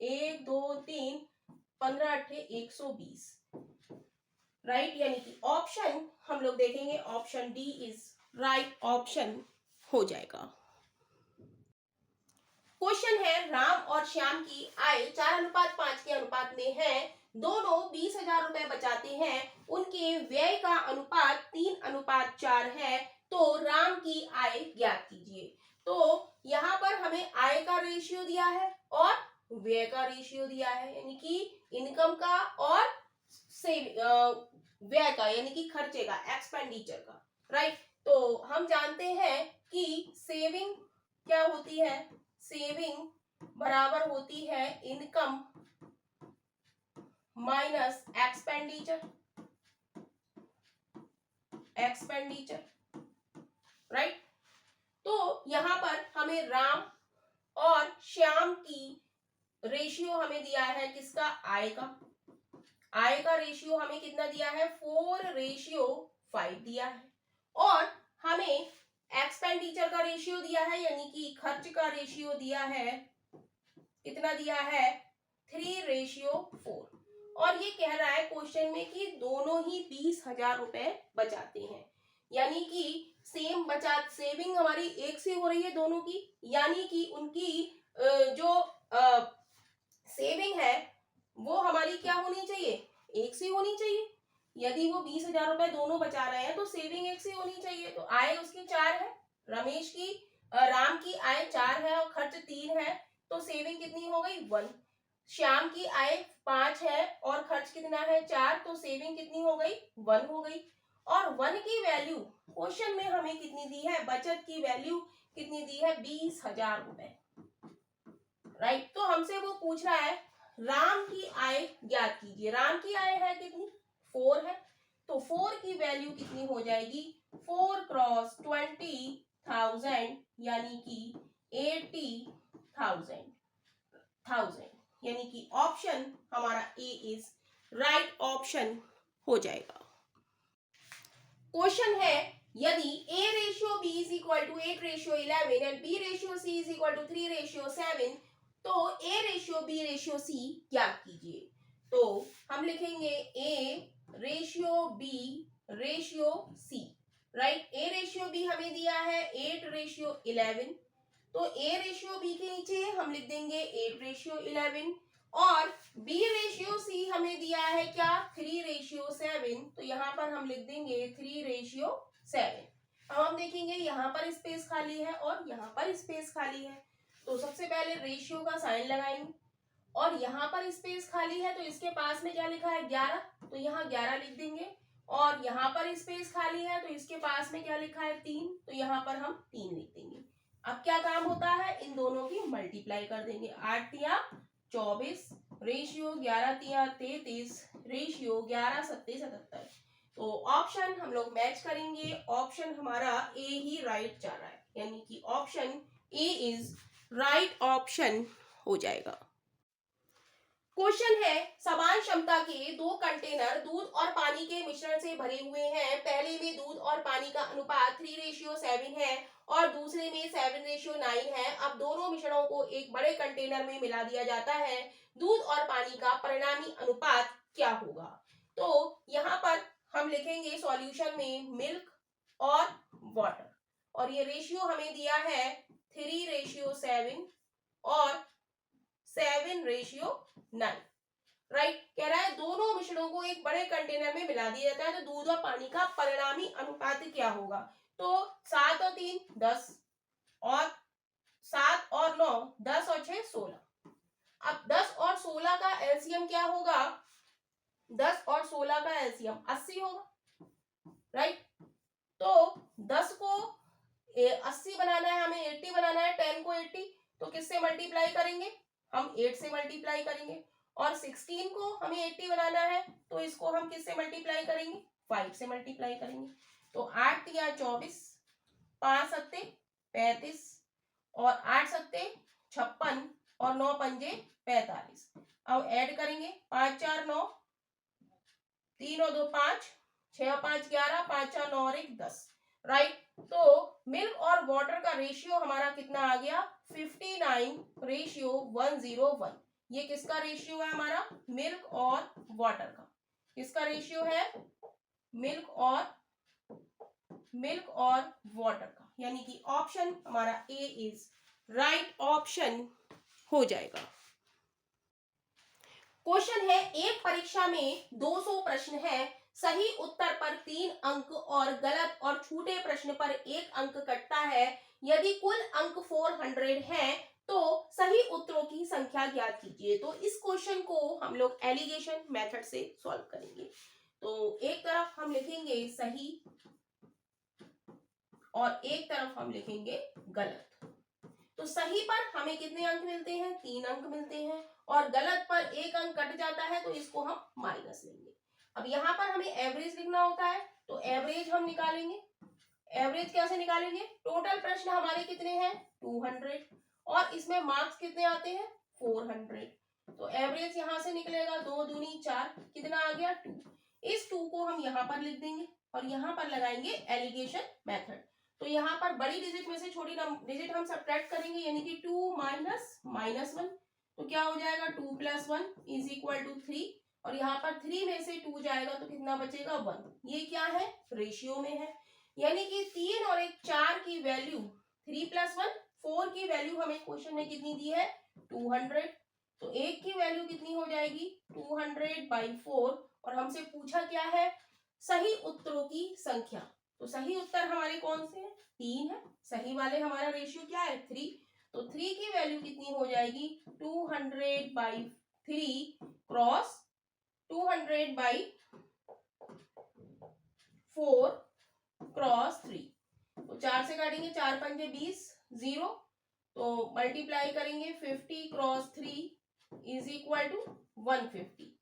1 2 3 15 अट्ठे 120, राइट। यानी कि ऑप्शन हम लोग देखेंगे, option D is right option हो जाएगा। क्वेश्चन है, राम और श्याम की आय 4:5 के अनुपात में है, दोनों 20,000 रुपए बचाते हैं, उनके व्यय का अनुपात 3:4 है, तो राम की आय ज्ञात कीजिए। तो यहाँ पर हमें आय का रेशियो दिया है और व्यय का रेशियो दिया है, यानी कि इनकम का और व्यय का यानी कि खर्चे का, एक्सपेंडिचर का, राइट। तो हम जानते हैं कि सेविंग क्या होती है, सेविंग बराबर होती है इनकम माइनस एक्सपेंडिचर, राइट। तो यहां पर हमें राम और श्याम की रेशियो हमें दिया है किसका, आय का। आय का रेशियो हमें कितना दिया है, 4:5 दिया है और हमें एक्सपेंडिचर का रेशियो दिया है यानी कि खर्च का रेशियो दिया है, कितना दिया है, 3:4। और ये कह रहा है क्वेश्चन में कि दोनों ही 20,000 रुपए बचाते हैं, यानी कि सेम बचा सेविंग हमारी एक सी हो रही है दोनों की, यानी कि उनकी जो सेविंग है वो हमारी क्या होनी चाहिए, एक सी होनी चाहिए। यदि वो 20,000 रुपए दोनों बचा रहे हैं तो सेविंग एक सी होनी चाहिए। तो आय उसकी 4 है, रमेश की राम की आय 4 है और खर्च 3 है, तो सेविंग कितनी हो गई, 1। श्याम की आय 5 है और खर्च कितना है, 4, तो सेविंग कितनी हो गई, 1 हो गई। और 1 की वैल्यू क्वेश्चन में हमें कितनी दी है, बचत की वैल्यू कितनी दी है, 20,000 रुपए, राइट। तो हमसे वो पूछ रहा है राम की आय ज्ञात कीजिए। राम की आय है कितनी, 4 है, तो 4 की वैल्यू कितनी हो जाएगी, 4 क्रॉस 20,000 यानी कि 80,000, यानी कि ऑप्शन हमारा ए इज राइट ऑप्शन हो जाएगा। क्वेश्चन है, यदि A ratio B is equal to 8:11 and B ratio C is equal to 3:7, तो A ratio B ratio C ज्ञात कीजिए। तो हम लिखेंगे A ratio B ratio C, right. A ratio B हमें दिया है 8:11, तो A रेशियो B के नीचे हम लिख देंगे 8:11 और B रेशियो C हमें दिया है क्या, 3:7, तो यहाँ पर हम लिख देंगे 3:7। अब हम देखेंगे यहाँ पर स्पेस खाली है और यहाँ पर स्पेस खाली है, तो सबसे पहले रेशियो का साइन लगाएंगे और यहाँ पर स्पेस खाली है तो इसके पास में क्या लिखा है, 11, तो यहाँ 11 लिख देंगे और यहाँ पर स्पेस खाली है तो इसके पास में क्या लिखा है, 3, तो यहाँ पर हम 3 लिख देंगे। अब क्या काम होता है, इन दोनों की मल्टीप्लाई कर देंगे, 8 तिया 24, रेशियो 11 तिया 33, रेशियो 11 सत्ते 77। तो ऑप्शन हम लोग मैच करेंगे, ऑप्शन हमारा ए ही राइट जा रहा है, यानी कि option A is right option हो जाएगा। क्वेश्चन है, समान क्षमता के 2 कंटेनर दूध और पानी के मिश्रण से भरे हुए हैं, पहले में दूध और पानी का अनुपात 3:7 है और दूसरे में 7:9 है। अब दोनों मिश्रणों को एक बड़े कंटेनर में मिला दिया जाता है, दूध और पानी का परिणामी अनुपात क्या होगा। तो यहाँ पर हम लिखेंगे सॉल्यूशन में मिल्क और वाटर, और ये रेशियो हमें दिया है 3:7 और 7:9, राइट। कह रहा है दोनों मिश्रणों को एक बड़े कंटेनर में मिला दिया जाता है तो दूध और पानी का परिणामी अनुपात क्या होगा। तो 7 और 3 10 और 7 और 9 10 और 6 16। अब 10 और 16 का एलसीएम क्या होगा, 10 और 16 का एलसीएम 80 होगा, राइट। तो 10 को 80 बनाना है, हमें 80 बनाना है, 10 को 80, तो किससे मल्टीप्लाई करेंगे, हम 8 से मल्टीप्लाई करेंगे। और 16 को हमें 80 बनाना है तो इसको हम किससे मल्टीप्लाई करेंगे, 5 से मल्टीप्लाई करेंगे। तो 8 या 24, 5 सत्ते 35 और 8 सत्ते 56 और 9 पंजे 45। अब ऐड करेंगे 5 4 9, 3 और 2 5, 6 और 5 11, 5 4 9 और 1 10, राइट। तो मिल्क और वाटर का रेशियो हमारा कितना आ गया, 59:101। ये किसका रेशियो है हमारा, मिल्क और वाटर का। किसका रेशियो है, मिल्क और वाटर का, यानी कि ऑप्शन हमारा ए इज राइट ऑप्शन हो जाएगा। क्वेश्चन है, एक परीक्षा में 200 प्रश्न है, सही उत्तर पर 3 अंक और गलत और छूटे प्रश्न पर 1 अंक कटता है। यदि कुल अंक 400 है तो सही उत्तरों की संख्या ज्ञात कीजिए। तो इस क्वेश्चन को हम लोग एलिगेशन मेथड से सॉल्व करेंगे। तो एक तरफ हम लिखेंगे सही और एक तरफ हम लिखेंगे गलत। तो सही पर हमें कितने अंक मिलते हैं, 3 अंक मिलते हैं, और गलत पर 1 अंक कट जाता है तो इसको हम माइनस लेंगे। अब यहाँ पर हमें एवरेज लिखना होता है तो एवरेज हम निकालेंगे। एवरेज कैसे निकालेंगे, टोटल प्रश्न हमारे कितने हैं 200 और इसमें मार्क्स कितने आते हैं 400। तो एवरेज यहाँ से निकलेगा 2 दूनी 4, कितना आ गया 2। इस 2 को हम यहाँ पर लिख देंगे और यहाँ पर लगाएंगे एलिगेशन मेथड। तो यहाँ पर बड़ी डिजिट में से छोटी डिजिट हम सब्ट्रैक्ट करेंगे, यानी कि 2 माइनस -1, तो क्या हो जाएगा 2 + 1 = 3, और यहाँ पर 3 में से 2 जाएगा तो कितना बचेगा 1। ये क्या है, रेशियो में है, यानी कि 3 और 1 4 की वैल्यू, 3 + 1 4 की वैल्यू हमें क्वेश्चन में कितनी दी है 200। तो 1 की वैल्यू कितनी हो जाएगी 200/4, और हमसे पूछा क्या है, सही उत्तरों की संख्या। तो सही उत्तर हमारे कौन से हैं, 3 है, सही वाले हमारा रेशियो क्या है 3। तो 3 की वैल्यू कितनी हो जाएगी 200/3 क्रॉस 200/4 क्रॉस 3। तो 4 से काटेंगे, 4 पंजे 20, 0, तो मल्टीप्लाई करेंगे 50 क्रॉस 3 = 150,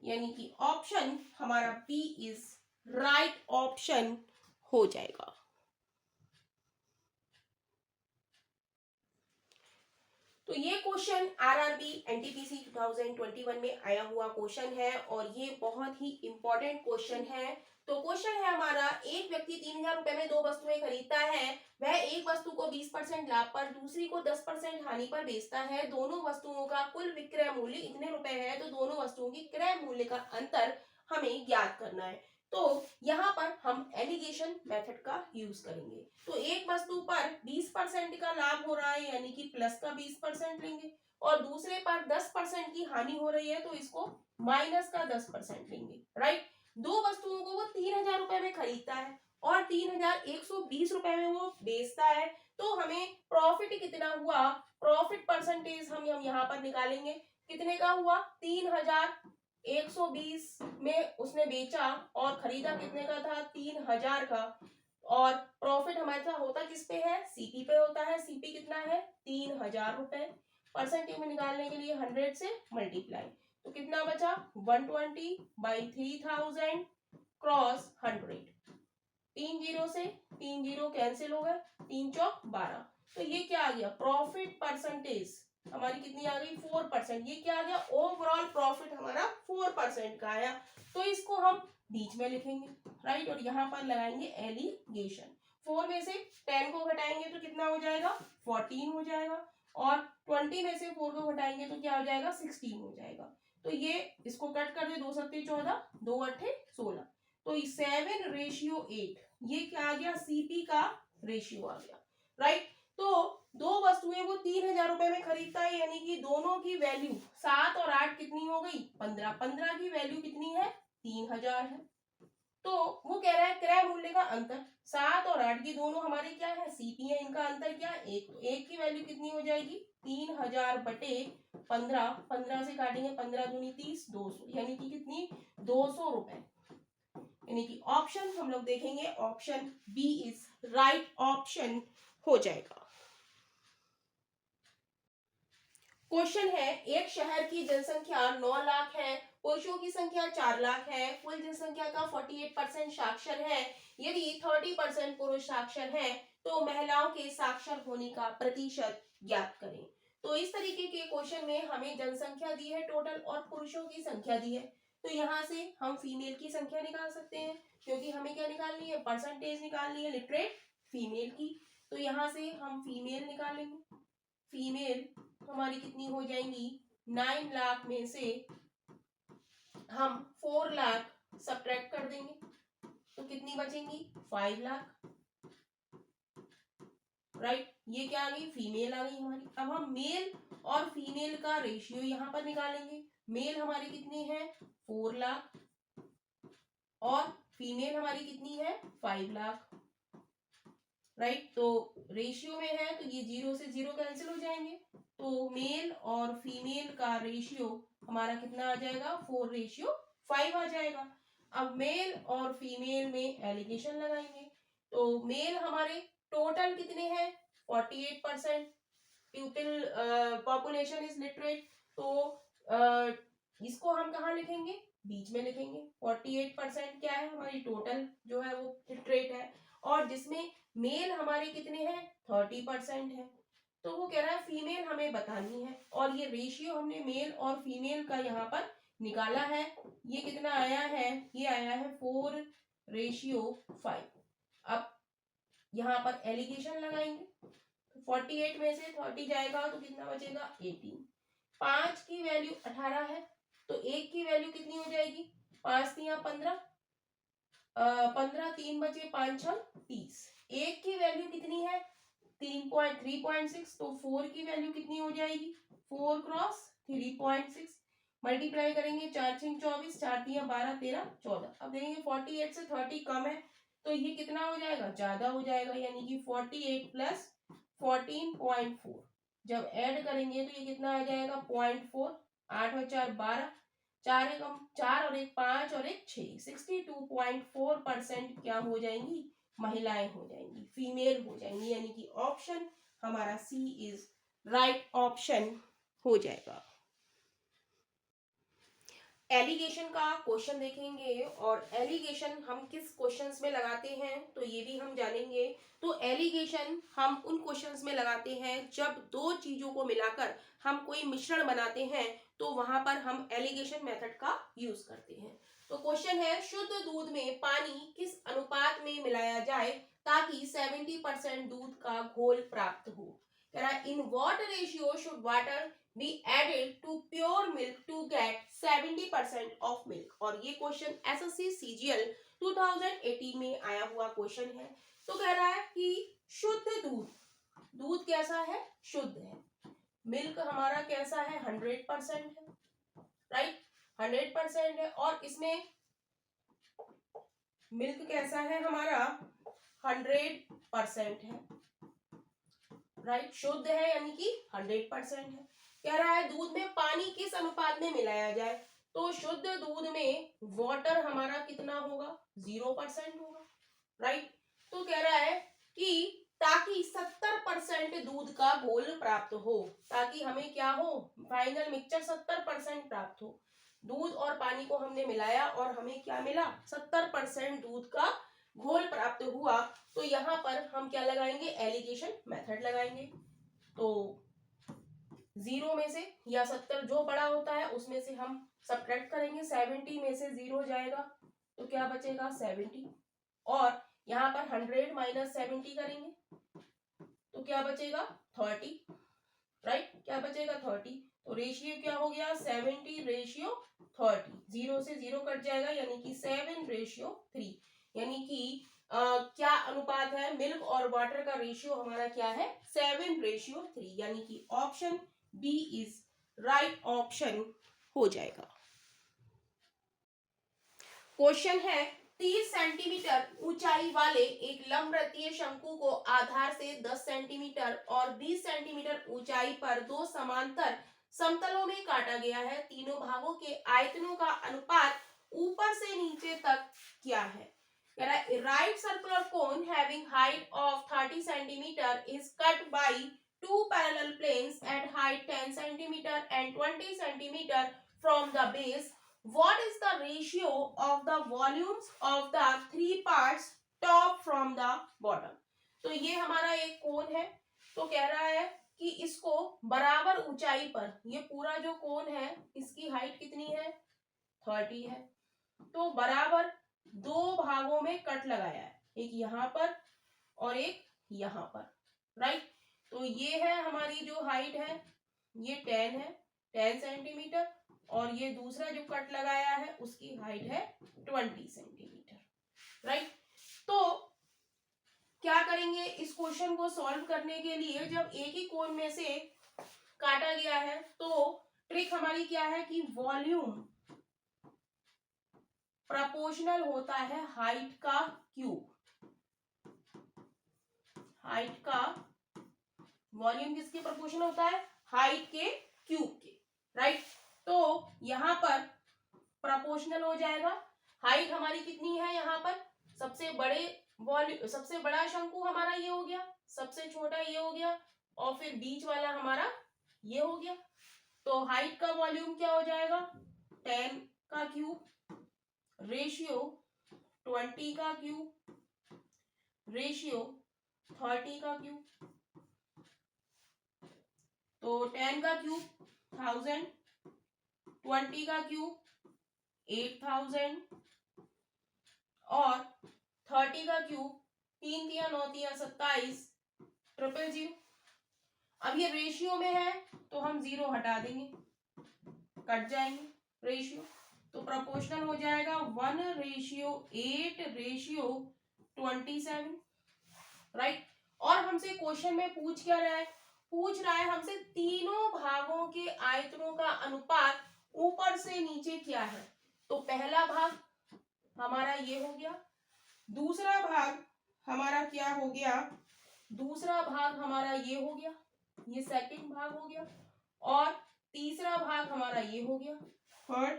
यानी कि ऑप्शन हमारा बी इज राइट ऑप्शन हो जाएगा। तो ये क्वेश्चन आरआरबी एनटीपीसी 2021 में आया हुआ क्वेश्चन है और ये बहुत ही इंपॉर्टेंट क्वेश्चन है। तो क्वेश्चन है हमारा, एक व्यक्ति 3000 रुपए में 2 वस्तुएं खरीदता है। वह एक वस्तु को 20% लाभ पर, दूसरी को 10% हानि पर बेचता है। दोनों वस्तुओं का कुल विक्रय मूल्य इतने रुपए है, तो दोनों वस्तुओं की क्रय मूल्य का अंतर हमें ज्ञात करना है। तो यहाँ पर हम एलिगेशन मेथड का यूज करेंगे। तो एक वस्तु पर 20% का लाभ हो रहा है, यानी कि प्लस का 20% लेंगे, और दूसरे पर 10% की हानि हो रही है तो इसको माइनस का 10% लेंगे, राइट। दो वस्तुओं को वो 3000 रुपए में खरीदता है और 3120 रुपए में वो बेचता है। तो हमें प्रॉफिट कितना हुआ, प्रॉफिट परसेंटेज हम यहाँ पर निकालेंगे। कितने का हुआ, 3120 में उसने बेचा और खरीदा कितने का था 3000 का, और प्रॉफिट हमारा होता किस पे है, सीपी पे होता है। सीपी कितना है 3000 रुपए। परसेंटेज में निकालने के लिए 100 से मल्टीप्लाई, तो कितना बचा 120/3000 क्रॉस 100। 3 जीरो से 3 जीरो कैंसिल हो गए, 3 चौक 12। तो ये क्या आ गया, प्रॉफिट परसेंटेज हमारी कितनी आ गई 4%। ये क्या आ गया, ओवरऑल प्रॉफिट हमारा 4% का आया। तो इसको हम बीच में लिखेंगे, राइट, और यहाँ पर लगाएंगे एलिगेशन। 4 में से 10 को घटाएंगे तो कितना हो जाएगा 14 हो जाएगा, और 20 में से 4 को घटाएंगे तो क्या हो जाएगा 16 हो जाएगा। तो ये इसको कट कर दे, 2 सत्ते 14, 2 अट्ठे 16, तो 7:8 ये क्या आ गया, सीपी का रेशियो आ गया, राइट। तो दो वस्तुएं वो 3,000 रुपए में खरीदता है, यानी कि दोनों की वैल्यू 7 और 8 कितनी हो गई 15। 15 की वैल्यू कितनी है 3,000 है। तो वो कह रहा है क्रय मूल्य का अंतर 7 और 8 की दोनों हमारे क्या है सीपी है, इनका अंतर क्या है 1। तो 1 की वैल्यू कितनी हो जाएगी 3,000 बटे 15। 15 से काटेंगे 15 दूनी 30, 200, यानी कि कितनी 200 रुपए। यानी कि ऑप्शन हम लोग देखेंगे option B is right option हो जाएगा। क्वेश्चन है एक शहर की जनसंख्या 9 लाख है, पुरुषों की संख्या 4 लाख है, कुल जनसंख्या का 48% साक्षर है। यदि 30% पुरुष साक्षर है तो महिलाओं के साक्षर होने का प्रतिशत ज्ञात करें। तो इस तरीके के क्वेश्चन में हमें जनसंख्या दी है टोटल और पुरुषों की संख्या दी है। तो यहाँ से हम फीमेल की संख्या निकाल सकते हैं, क्योंकि हमें क्या निकालनी है परसेंटेज निकालनी है लिटरेट फीमेल की। तो यहाँ से हम फीमेल निकालेंगे। फीमेल हमारी कितनी हो जाएंगी 9 लाख में से हम 4 लाख सब्ट्रैक्ट कर देंगे तो कितनी बचेंगी 5 लाख। राइट, ये क्या आ गई फीमेल आ गई हमारी। अब हम मेल और फीमेल का रेशियो यहां पर निकालेंगे। मेल हमारे कितने हैं 4 लाख और फीमेल हमारी कितनी है 5 लाख। राइट, तो रेशियो में है तो ये 0 से 0 कैंसिल हो जाएंगे। तो मेल और फीमेल का रेशियो हमारा कितना आ जाएगा 4:5 आ जाएगा। अब मेल और फीमेल में एलिगेशन लगाएंगे। तो मेल हमारे टोटल कितने हैं 48% पीपल पॉपुलेशन इज लिटरेट। तो इसको हम कहाँ लिखेंगे बीच में लिखेंगे। 48% क्या है हमारी टोटल जो है वो लिटरेट है, और जिसमें मेल हमारे कितने हैं 30% है। तो वो कह रहा है फीमेल हमें बतानी है, और ये रेशियो हमने मेल और फीमेल का यहाँ पर निकाला है। ये कितना आया है ये आया है 4:5। अब यहाँ पर एलिगेशन लगाएंगे। 48 में से 30 जाएगा तो कितना बचेगा 18। 5 की वैल्यू 18 है तो 1 की वैल्यू कितनी हो जाएगी 5 3 15, 15 3 बचे 5 6 30। 1 की वैल्यू कितनी है 3.6, तो 4 की वैल्यू कितनी हो जाएगी 4 क्रॉस 3.6। मल्टीप्लाई करेंगे 4 6 24, 4 3 12 13 14। अब देखेंगे 48 से 30 कम है तो ये कितना हो जाएगा ज्यादा हो जाएगा, यानी कि 48 प्लस 14.4 जब ऐड करेंगे तो ये कितना आ जाएगा 0.4। 8 और 4 12, 4 एक 4 और 1 5 और 1 6, 62.4% क्या हो जाएंगी महिलाएं हो जाएंगी, फीमेल हो जाएंगी। यानी कि ऑप्शन हमारा सी इज राइट ऑप्शन हो जाएगा। एलिगेशन का क्वेश्चन देखेंगे, और एलिगेशन हम किस क्वेश्चंस में लगाते हैं तो ये भी हम जानेंगे। तो एलिगेशन हम उन क्वेश्चंस में लगाते हैं जब दो चीजों को मिलाकर हम कोई मिश्रण बनाते हैं, तो वहां पर हम एलिगेशन मेथड का यूज करते हैं। तो क्वेश्चन है शुद्ध दूध में पानी किस अनुपात में मिलाया जाए ताकि 70% दूध का घोल प्राप्त हो। कह रहा है in what ratio should water be added to pure milk to get 70% of milk। और ये क्वेश्चन एसएससी सीजीएल 2018 में आया हुआ क्वेश्चन है। तो कह रहा है कि शुद्ध दूध, दूध कैसा है शुद्ध है, मिल्क हमारा कैसा है 100% है। राइट, 100% है, और इसमें मिल्क कैसा है हमारा 100% है। राइट, शुद्ध है यानी कि 100% है। कह रहा है दूध में पानी किस अनुपात में मिलाया जाए, तो शुद्ध दूध में वाटर हमारा कितना होगा 0% होगा। राइट, तो कह रहा है कि ताकि 70% दूध का घोल प्राप्त हो, ताकि हमें क्या हो फाइनल मिक्सचर 70% प्राप्त हो। दूध और पानी को हमने मिलाया और हमें क्या मिला 70% दूध का घोल प्राप्त हुआ। तो यहाँ पर हम क्या लगाएंगे एलिगेशन मेथड लगाएंगे। तो 0 में से या 70 जो बड़ा होता है उसमें से हम सब्ट्रैक्ट करेंगे। 70 में से 0 जाएगा तो क्या बचेगा 70, और यहाँ पर 100 माइनस 70 करेंगे तो क्या बचेगा 30। राइट, क्या बचेगा 30। तो रेशियो क्या हो गया 70:30। 0 से 0 कट जाएगा यानी कि 7:3, यानी कि क्या अनुपात है, मिल्क और वाटर का रेशियो हमारा क्या है, 7:3, यानी कि option B is right option हो जाएगा। क्वेश्चन है 30 सेंटीमीटर ऊंचाई वाले एक लंबवृत्तीय शंकु को आधार से 10 सेंटीमीटर और 20 सेंटीमीटर ऊंचाई पर दो समांतर समतलों में काटा गया है। तीनों भागों के आयतनों का अनुपात ऊपर से नीचे तक क्या है। कह रहा है right circular cone having height of 30 centimetre is cut by two parallel planes at height 10 centimeter and 20 centimeter from the base. What is the ratio of the volumes of the three parts top from the bottom? तो ये हमारा एक कोन है, तो कह रहा है कि इसको बराबर ऊंचाई पर, ये पूरा जो कोन है इसकी हाइट कितनी है, 30 है, तो बराबर दो भागों में कट लगाया है, एक यहाँ पर और एक यहाँ पर, राइट। तो ये है हमारी जो हाइट है, ये 10 है, 10 सेंटीमीटर, और ये दूसरा जो कट लगाया है उसकी हाइट है 20 सेंटीमीटर, राइट। तो क्या करेंगे इस क्वेश्चन को सॉल्व करने के लिए, जब एक ही कोण में से काटा गया है तो ट्रिक हमारी क्या है कि वॉल्यूम प्रोपोर्शनल होता है हाइट का क्यूब। हाइट का वॉल्यूम किसके प्रोपोर्शनल होता है, हाइट के क्यूब के, राइट। तो यहां पर प्रोपोर्शनल हो जाएगा। हाइट हमारी कितनी है, यहाँ पर सबसे बड़े वॉल्यूम, सबसे बड़ा शंकु हमारा ये हो गया, सबसे छोटा ये हो गया, और फिर बीच वाला हमारा ये हो गया। तो हाइट का वॉल्यूम क्या हो जाएगा, 10 का क्यूब रेशियो 20 का क्यूब रेशियो 30 का क्यूब। तो 10 का क्यूब 1000, 20 का क्यूब 8000 और 30 का क्यूब 3 तिया 9 तिया 27 000। अब ये रेशियो में है तो हम 0 हटा देंगे, कट जाएंगे रेशियो, तो प्रोपोर्शनल हो जाएगा 1:8:27, राइट। और हमसे क्वेश्चन में पूछ क्या रहा है, पूछ रहा है हमसे तीनों भागों के आयतनों का अनुपात ऊपर से नीचे क्या है। तो पहला भाग हमारा ये हो गया, दूसरा भाग हमारा क्या हो गया, दूसरा भाग हमारा ये हो गया, ये सेकंड भाग हो गया, और तीसरा भाग हमारा ये हो गया, थर्ड,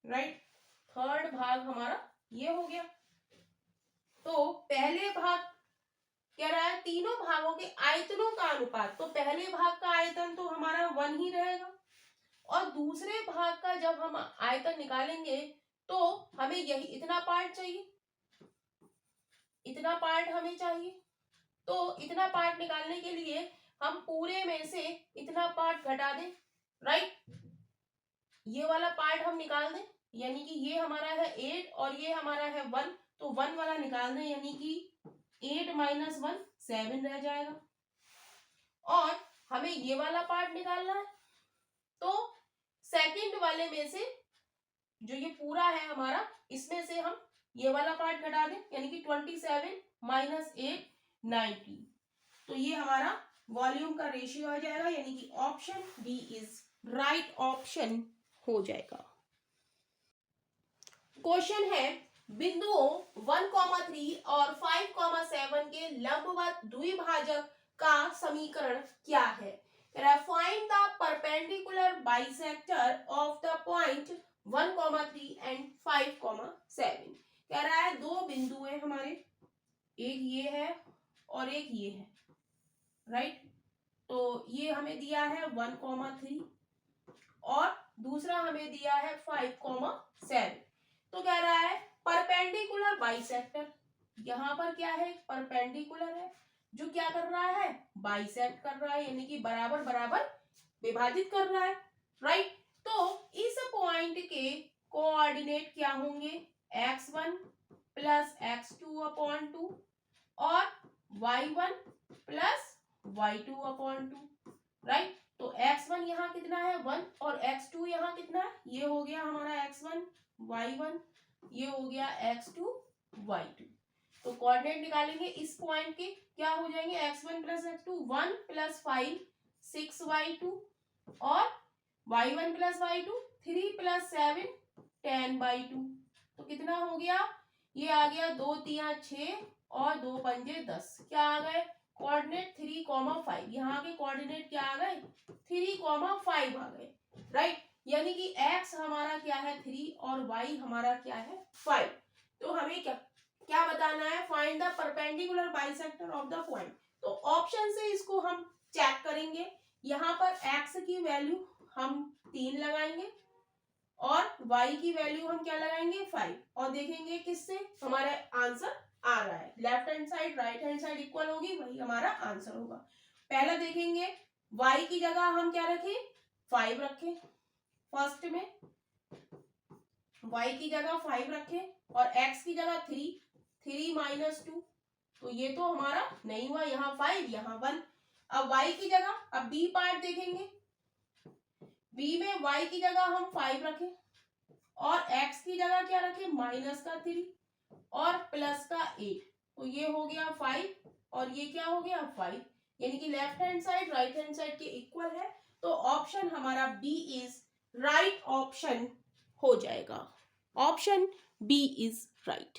राइट, थर्ड भाग हमारा ये हो गया। तो पहले भाग कह रहा है तीनों भागों के आयतनों का अनुपात, तो पहले भाग का आयतन तो हमारा 1 ही रहेगा, और दूसरे भाग का जब हम आयतन निकालेंगे तो हमें यही इतना पार्ट चाहिए, इतना पार्ट हमें चाहिए। तो इतना पार्ट निकालने के लिए हम पूरे में से इतना पार्ट घटा दें, राइट, ये वाला पार्ट हम निकाल दें, यानी कि ये हमारा है 8 और ये हमारा है 1, तो 1 वाला निकाल दें, यानी कि 8 - 1 7 रह जाएगा। और हमें ये वाला पार्ट निकालना है, तो सेकंड वाले में से जो ये पूरा है हमारा, इसमें से हम ये वाला पार्ट घटा दें, यानी कि 27 - 8 19, तो ये हमारा वॉल्यूम का रेशियो आ जाएगा, यानी कि option B is right option हो जाएगा। क्वेश्चन है बिंदुओं 1,3 और 5,7 के लंबवत द्विभाजक का समीकरण क्या है। Find the perpendicular bisector of the point 1,3 and 5,7। कह रहा है दो बिंदु है हमारे, एक ये है और एक ये है, राइट। तो ये हमें दिया है 1,3 और दूसरा हमें दिया है 5,7। तो कह रहा है परपेंडिकुलर बाइसेक्टर, यहां पर क्या है, परपेंडिकुलर है जो क्या कर रहा है, बाइसेक्ट कर रहा है, यानी कि बराबर बराबर विभाजित कर रहा है, राइट। तो इस पॉइंट के कोऑर्डिनेट क्या होंगे, x1 + x2/2 और y1 + y2/2, राइट। तो x1 यहाँ कितना है 1 और x2 यहाँ कितना है, ये हो गया हमारा x1 y1, ये हो गया x2 y2। तो कोऑर्डिनेट निकालेंगे इस पॉइंट के, क्या हो जाएंगे, x1 plus x2 1 plus 5 6y2 और y1 प्लस y2 3 प्लस 7 10/2। तो कितना हो गया, ये आ गया 2 3 6 और 2 पंजे 10। क्या आ गए, कोऑर्डिनेट 3,5। यहाँ के कोऑर्डिनेट क्या आ गए, 3,5 आ गए, राइट। यानी कि x हमारा क्या है 3 और y हमारा क्या है 5। तो हमें क्या क्या बताना है, find the perpendicular bisector of the point. तो ऑप्शन से इसको हम चेक करेंगे। यहाँ पर x की वैल्यू हम 3 लगाएंगे और y की वैल्यू हम क्या लगाएंगे 5 और देखेंगे किससे हमारा आंसर आ रहा है। Left hand side right hand side equal होगी, वही हमारा आंसर होगा। पहला देखेंगे y की जगह हम क्या रखें 5 रखें, फर्स्ट में y की जगह 5 रखें और x की जगह 3 माइनस 2। तो ये तो हमारा नहीं हुआ, यहाँ 5 यहाँ 1। अब y की जगह, अब b पार्ट देखेंगे, b में y की जगह हम 5 रखें और x की जगह क्या रखें माइनस का 3 और प्लस का 8। तो ये हो गया 5 और ये क्या हो गया 5, यानी कि left hand side right hand side के इक्वल है। तो ऑप्शन हमारा बी इज राइट ऑप्शन हो जाएगा। Option B is right.